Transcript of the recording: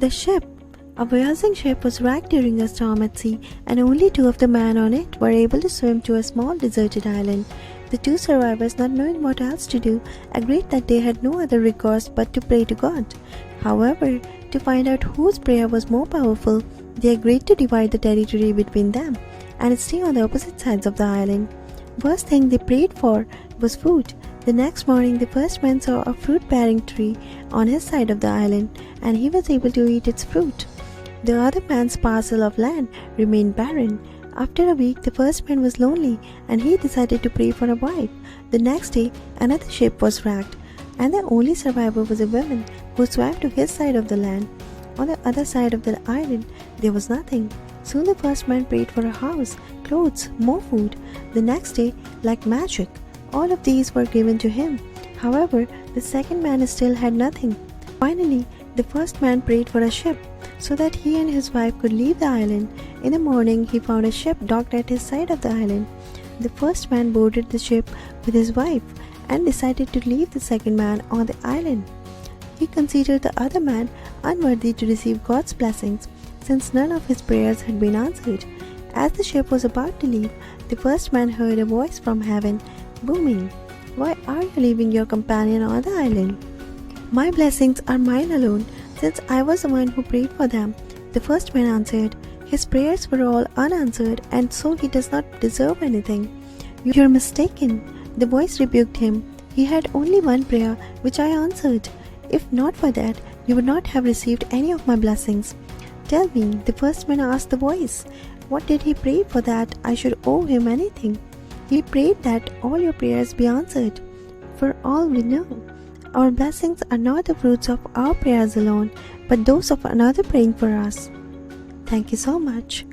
The ship. A voyaging ship was wrecked during a storm at sea, and only 2 of the men on it were able to swim to a small deserted island. The 2 survivors, not knowing what else to do, agreed that they had no other recourse but to pray to God. However, to find out whose prayer was more powerful, they agreed to divide the territory between them and stay on the opposite sides of the island. First thing they prayed for was food. The next morning, the first man saw a fruit-bearing tree on his side of the island, and he was able to eat its fruit. The other man's parcel of land remained barren. After a week, the first man was lonely, and he decided to pray for a wife. The next day, another ship was wrecked, and the only survivor was a woman who swam to his side of the land. On the other side of the island, there was nothing. Soon the first man prayed for a house, clothes, more food. The next day, like magic, all of these were given to him. However, the second man still had nothing. Finally, the first man prayed for a ship so that he and his wife could leave the island. In the morning, he found a ship docked at his side of the island. The first man boarded the ship with his wife and decided to leave the second man on the island. He considered the other man unworthy to receive God's blessings, since none of his prayers had been answered. As the ship was about to leave, the first man heard a voice from heaven, booming, "Why are you leaving your companion on the island? My blessings are mine alone, since I was the one who prayed for them." The first man answered, "His prayers were all unanswered, and so he does not deserve anything." "You're mistaken," the voice rebuked him. "He had only one prayer, which I answered. If not for that, you would not have received any of my blessings." "Tell me," the first man asked the voice, "what did he pray for that I should owe him anything?" "He prayed that all your prayers be answered. For all we know, our blessings are not the fruits of our prayers alone, but those of another praying for us." Thank you so much.